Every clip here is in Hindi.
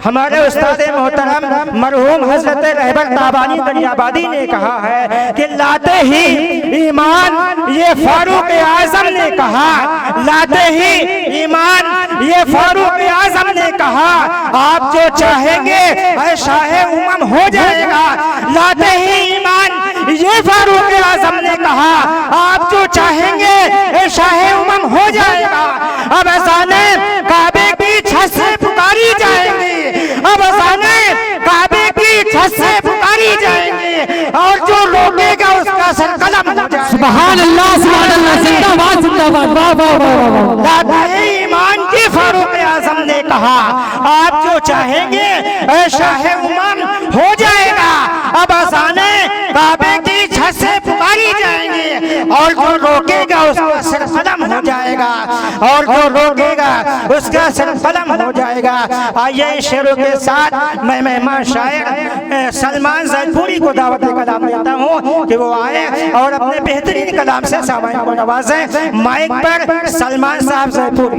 हमारे उस्ताद मोहतरम मरहूम हजरत रहबर ताबानी दरियाबादी ने कहा है कि लाते ही ईमान ये फारूक आजम ने कहा, लाते ही ईमान ये फारूक आजम ने कहा, आप जो चाहेंगे शाहे उमम हो जाएगा। लाते ही ईमान ये फारूक आजम ने कहा, आप जो चाहेंगे शाहे उमम हो जाएगा। अब अज़ाने काबे की छत से पुकारी जाएंगी, अब अज़ाने काबे की छत से पुकारी जाएंगी, और जो रोकेगा उसका सर कलम हो जाएगा। सुभान अल्लाह, सुभान अल्लाह, जिंदाबाद जिंदाबाद, वाह वाह वाह। लाते ईमान की फारूक आजम ने कहा, आप जो चाहेंगे शाहे उमम हो जाएगा। अब अज़ाने काबे की छत से पुकारी जाएंगे, और जो रोकेगा उसका सर कलम हो जाएगा, और जो रोकेगा उसका सर कलम हो जाएगा। आइए शेरों के साथ मैं मेहमान शायर सलमान जैदपुरी को दावत कलाम देता हूँ कि वो आए और अपने बेहतरीन कलाम से सामाइन को नवाजें। माइक पर सलमान साहब जैदपुरी।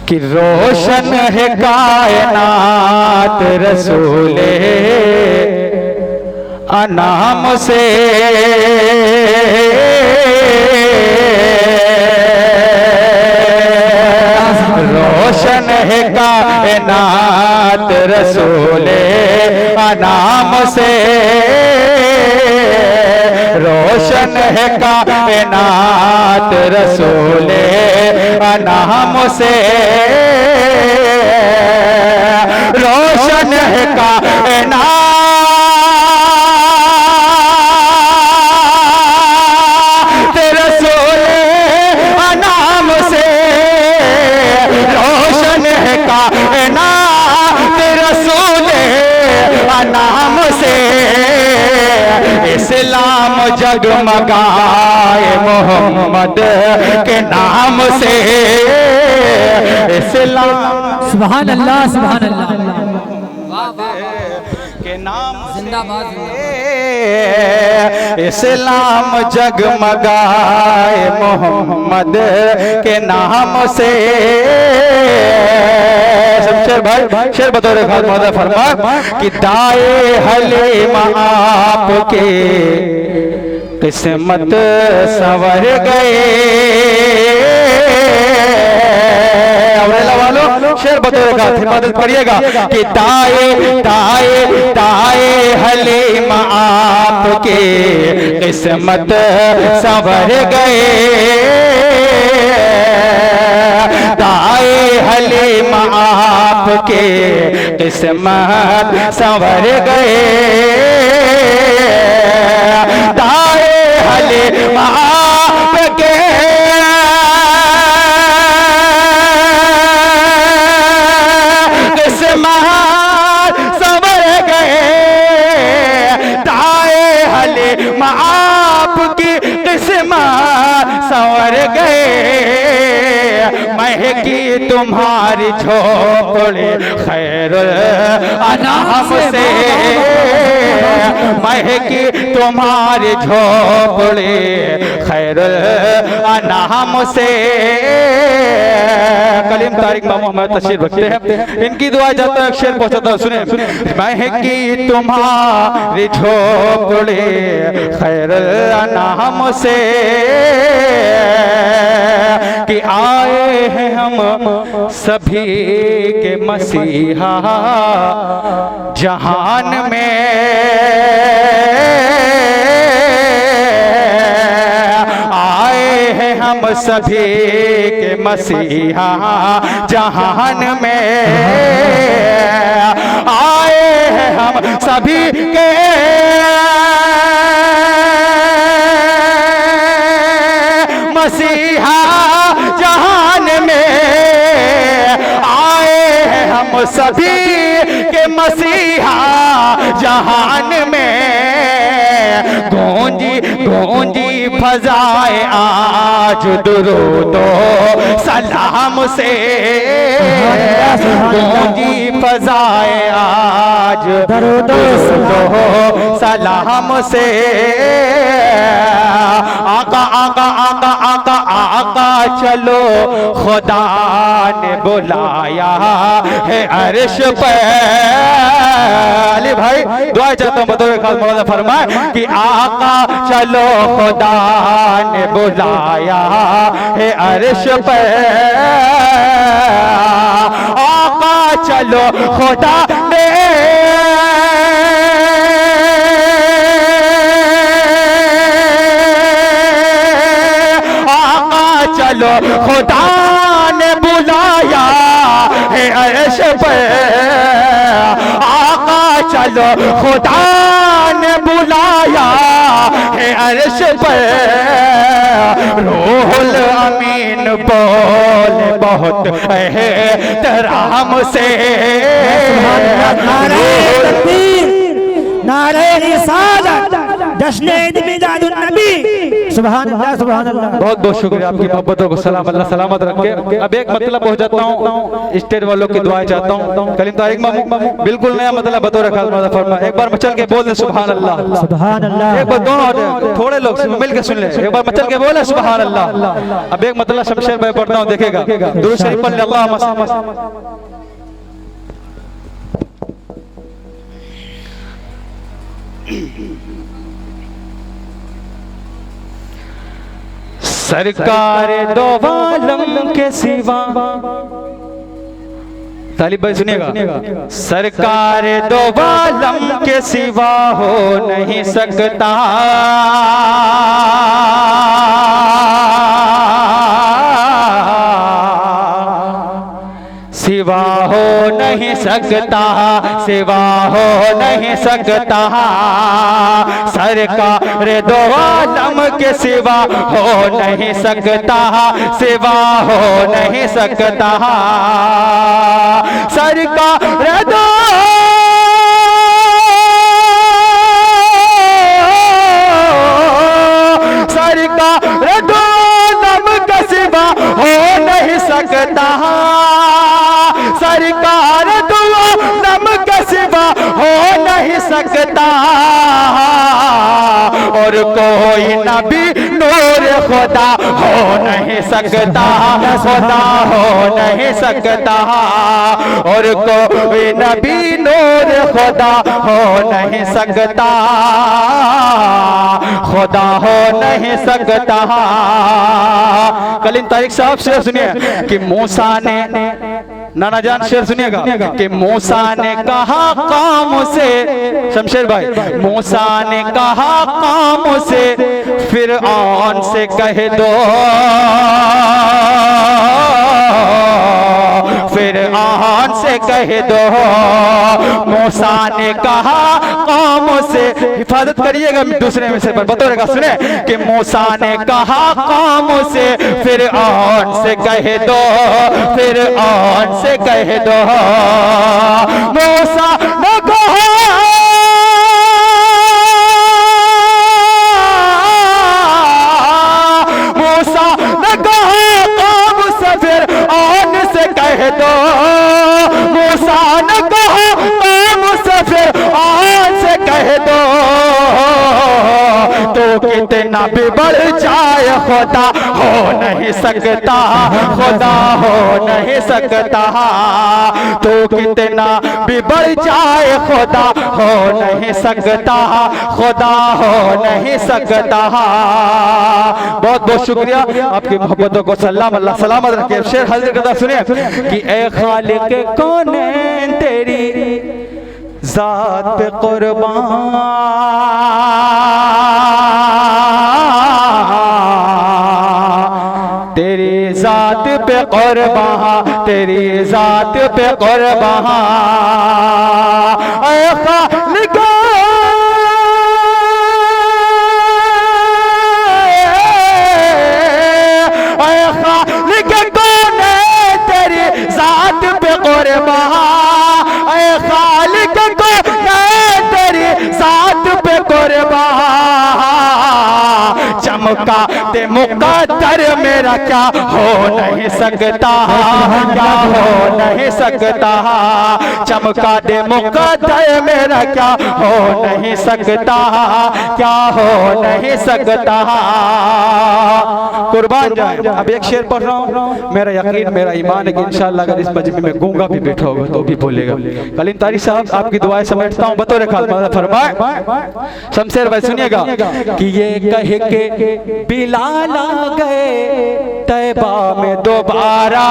कि रोशन है कायनात रसूले अनाम से, रोशन है कायनात रसूले अनाम से, रोशन है कायनात रसूले अनाम से, रोशन है कायनात रसूले अनाम से, रोशन है कायनात रसूले अनाम से, इस्लाम जगमगाए मोहम्मद के नाम से, इस्लाम सुभान अल्लाह, सुभान अल्लाह, के नाम जिंदाबाद, इस्लाम जगमगाए मोहम्मद के नाम से। सब शेर भाई शेर बतौर खास फरमा कि दाए हलीमा आपके किस्मत संवर गए। वालों शेर बतौर खास मदद करिएगा कि दाए दाए दाए हलीमा आपके किस्मत संवर गए, दाए हलीमा आपके किस्मत संवर गए, दाए हलीमा आपके किस्मत संवर गए, दाए हलीमा आपकी किस्मत संवर गए, महकी तुम्हारी झोपड़ी खैरुल अनाम से, महकी तुम्हारी झोपड़ी खैरुल अनाम से। कलीम तारिक मामू हमारे तशरीफ रखते हैं, इनकी दुआ जाता है शेर पहुंचाता है, सुने। महकी तुम्हारी झोपड़ी खैरुल अनाम से, कि आए हैं हम सभी के मसीहा जहान में, आए हैं हम सभी के मसीहा जहान में, आए हैं हम सभी के मसीहा जहान में, आए हैं हम सभी के मसीहा जहान में, गूंजी गूंजी फजाए आज दुरूदो सलाम से, गूंजी फजाए आज दुरूदो सलाम से। आका आका आका आका आका चलो खुदा ने बुलाया है अर्श पे। अली भाई दुआ चाहता हूँ बतौर खास मौला फरमाए कि आका चलो खुदा ने बुलाया है अर्श पे। आका चलो खुदा ने चलो खुदा ने बुलाया है अर्श पे। आका चलो खुदा ने बुलाया है अर्श पे। रूहुल अमीन बोल बहुत एहतराम से। नारे रिसालत जश्न ईद मिलादुन नबी। सुभान अल्लाह सुभान अल्लाह। बहुत बहुत शुक्रिया आपकी मोहब्बतों को सलाम अल्लाह सलामत रखे। अब एक मतलब पहुंच जाता हूँ, स्टेज वालों की दुआएं चाहता हूँ। कलीम तारिक मामू बिल्कुल नया मतलब बतौर खास मौला फरमा एक बार मचल के बोल दे सुभान अल्लाह सुभान अल्लाह। एक बार दोनों थोड़े लोग मिल के सुन ले, एक बार मचल के बोले सुभान अल्लाह। अब एक मतलब शमशेर भाई पढ़ता हूँ देखेगा। दुरूद शरीफ पढ़ ले अल्लाह। सरकार दो आलम के सिवा, तालिब भाई सुनिएगा, सरकार दो आलम के सिवा हो नहीं सकता। सिवा हो नहीं सकता, सिवा हो नहीं सकता। सरकार दो आलम के सिवा हो नहीं सकता, सिवा हो नहीं सकता। सरकार दो सरकार दो आलम के सिवा हो नहीं सकता। सरकार दो आलम के सिवा हो नहीं सकता। और कोई नबी नूर खुदा हो नहीं सकता, खुदा हो नहीं सकता। और कोई नबी नूर खुदा हो नहीं सकता, खुदा हो नहीं सकता। कलीम तारिक साहब से सुनिए कि मूसा ने, नाना जान शेर सुनिएगा कि मूसा ने कहा कौम से, शमशेर भाई, मूसा ने कहा कौम से फिरऔन से कह दो, फिरऔन से कह दो। मूसा ने कहा कौम से, हिफाजत करिएगा दूसरे में से पर बतौरेगा सुने कि मूसा ने कहा कौम से फिरऔन से कह दो, फिरऔन से कह दो। मूसा ने कहा कह दो, मूसा ने कहा कौम से फिरऔन से कह दो। तो कितना भी बढ़ जाए खुदा हो नहीं सकता, खुदा हो नहीं सकता। तो कितना भी बढ़ जाए खुदा हो नहीं सकता, खुदा हो नहीं सकता। बहुत बहुत शुक्रिया आपकी मोहब्बतों को सलाम अल्लाह सलामत रखे। शेर हाजिर करता सुनिए कि ए खालिक कौनैन तेरी जात पे कुर्बान, तेरी जात पे कुर्बान, तेरी जात पे कुर्बान। ए खालिक चमका दे मुकद्दर मेरा क्या हो नहीं सकता, क्या हो नहीं सकता, चमका दे मुकद्दर मेरा क्या हो नहीं सकता, क्या हो नहीं सकता। कुर्बान जाए। अब एक शेर पढ़ रहा हूँ, मेरा यकीन मेरा ईमान है कि इंशाअल्लाह अगर इस मजमे में गूंगा भी बैठा होगा तो भी बोलेगा। कलीम तारी साहब आपकी दुआएं समेटता हूँ बतौर खातमा फरमाए। शमशेर भाई सुनिएगा कि ये कह के बिलाल आ गए तैबा में दोबारा,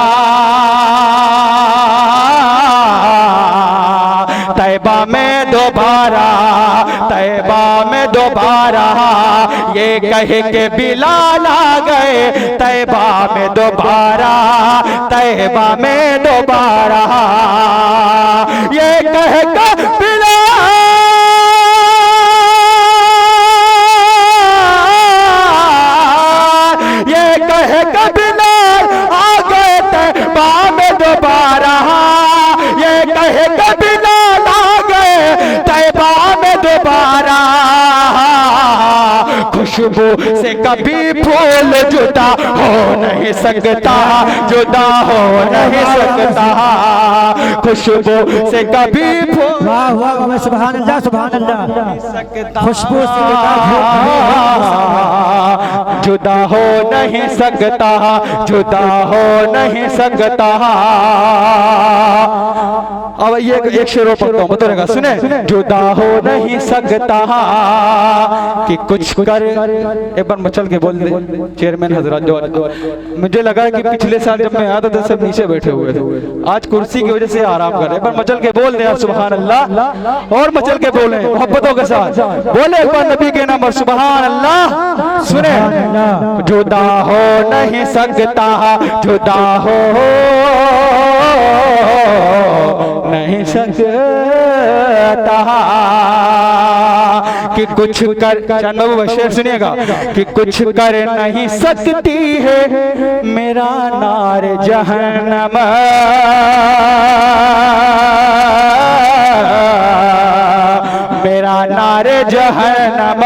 तैबा में दोबारा, तैबा में दोबारा, ये कह के बिलाल आ गए तैबा में दोबारा, तैबा में दोबारा, ये कह के बिलाल, ये कह के बिलाल आ गए तैबा में दोबारा, ये कह के बिलाल आ गए तैबा में दोबारा, खुशबू से कभी फूल जुदा हो नहीं सकता, जुदा हो नहीं सकता, खुशबू से कभी फूल, वाह वाह सुभान अल्लाह सुभान अल्लाह, खुशबू से जुदा हो नहीं सकता, जुदा हो नहीं सकता। अब ये एक शेर पढ़ता हूँ बतौरेगा सुने। जुदा हो नहीं सकता कि कुछ कर, एक बार मचल के बोल दे चेयरमैन हजरत जो, मुझे लगा कि पिछले साल जब मैं आया था तो सब नीचे बैठे हुए थे, आज कुर्सी की वजह से आराम कर रहे। एक बार मचल के बोल दे यार सुभान अल्लाह, और मचल के बोले मोहब्बतों के साथ बोले एक बार नबी के नाम पर सुभान अल्लाह। सुने जुदा हो नहीं सकता, जुदा हो नहीं सकता कि कुछ कर, चंदू शेर सुनिएगा कि कुछ कर नहीं सकती है मेरा नार जहन्नम, मेरा नार जहन्नम,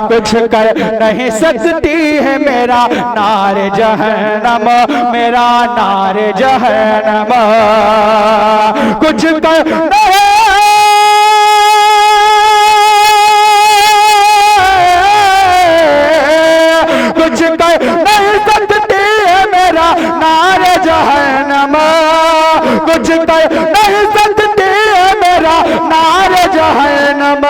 कुछ कर नहीं सकती है मेरा नार जहन्नम, मेरा नार जहन्नम, कुछ कर नहीं, कुछ कर नहीं सकती है मेरा नार जहन्नम, कुछ कर नहीं सकती है मेरा नार जहन्नम,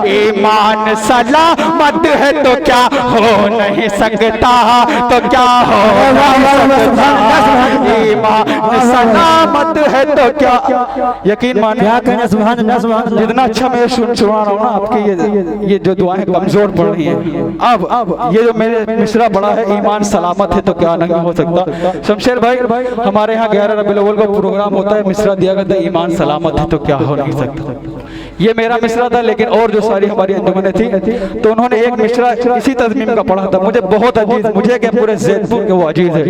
ईमान सलामत है तो क्या हो नहीं सकता, तो क्या हो नहीं सकता, ईमान सलामत है तो क्या, यकीन मान क्या कहना सुभान अल्लाह सुभान अल्लाह। जितना अच्छा मैं सुना रहा हूँ ना आपकी ये जो दुआएं कमजोर पड़ रही हैं। अब ये जो मेरे मिसरा बड़ा है ईमान सलामत है तो क्या नहीं हो सकता। शमशेर भाई हमारे यहाँ 11 रबीउल अव्वल का प्रोग्राम होता है, मिसरा दिया गया था ईमान सलामत है तो क्या हो नहीं सकता। ये मेरा मिसरा था, लेकिन और जो सारी हमारी अंजुमनें थी तो उन्होंने एक मिसरा इसी तज़मीम का पढ़ा था, मुझे बहुत अजीज, मुझे क्या पूरे ज़ैतून के वो अजीज है।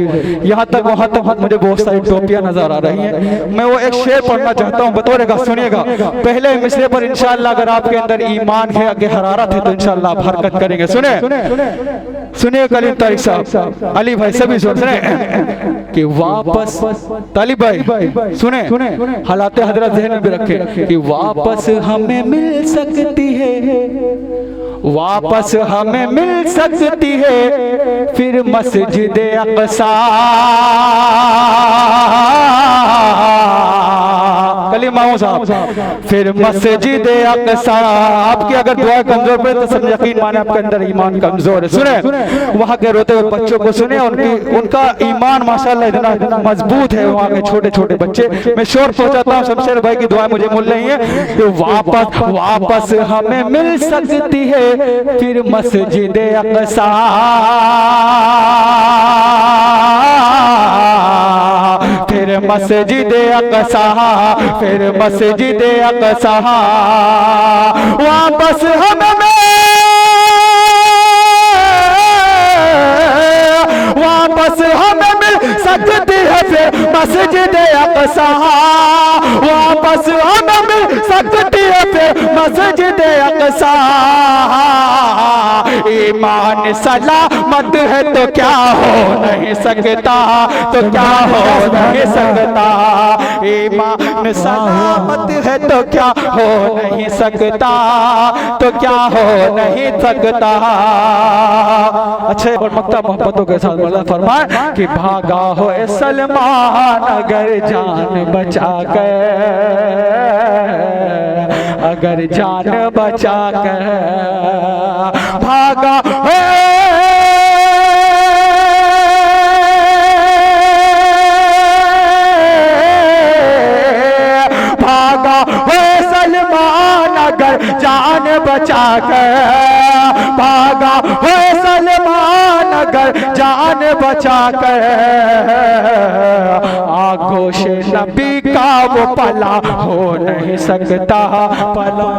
यहाँ तक वहाँ तक मुझे बहुत सारी टोपियाँ नजर आ रही हैं। मैं वो एक शेर पढ़ना चाहता हूँ बतौरेगा सुनिएगा। पहले मिसरे पर इंशाअल्लाह अगर आपके अंदर ईमान है, आगे हरारत है तो इंशाअल्लाह आप हरकत करेंगे। सुने सुनिए कलीम तारिक साहब, अली भाई सभी सुने कि वापस, तालिब भाई सुने, हालात हजरत ज़हन में भी रखे कि वापस हमें मिल सकती है, वापस हमें मिल सकती है फिर मस्जिद अक़सा। कलीमाओं साहब फिर मस्जिद अक़सा। आपकी अगर दुआ कमजोर पड़े तो सब यकीन माने आपके अंदर ईमान कमजोर है। सुने वहाँ के रोते हुए बच्चों को सुने, उनका ईमान माशाल्लाह इतना मजबूत है। वहाँ के छोटे छोटे बच्चे, मैं शोर पहुँचाता हूँ, शमशेर भाई की दुआ मुझे मिल रही है। तो वापस हमें मिल सकती है फिर मस्जिद अक़सा, फिर मस्जिद अक़सा, फिर मस्जिद अक़सा। वापस हमें, वापस हमें मिल सकती है फिर मस्जिद अक़सा, वापस हमें मिल सकती है फिर मस्जिद अक़सा। ईमान सलामत है तो क्या हो नहीं सकता, तो क्या हो नहीं सकता। ईमान सलामत है तो क्या हो नहीं सकता, तो क्या हो नहीं सकता। अच्छे और मक्ता मोहब्बतों के साथ बोला फरमाए कि भागा हो सलमान अगर जान बचा कर, अगर जान बचा कर भागा हो, भागा हो सलमान अगर जान बचा कर, भागा हो सलमान अगर जान बचा कर। आगोश नबी का वो पला हो नहीं सकता, पला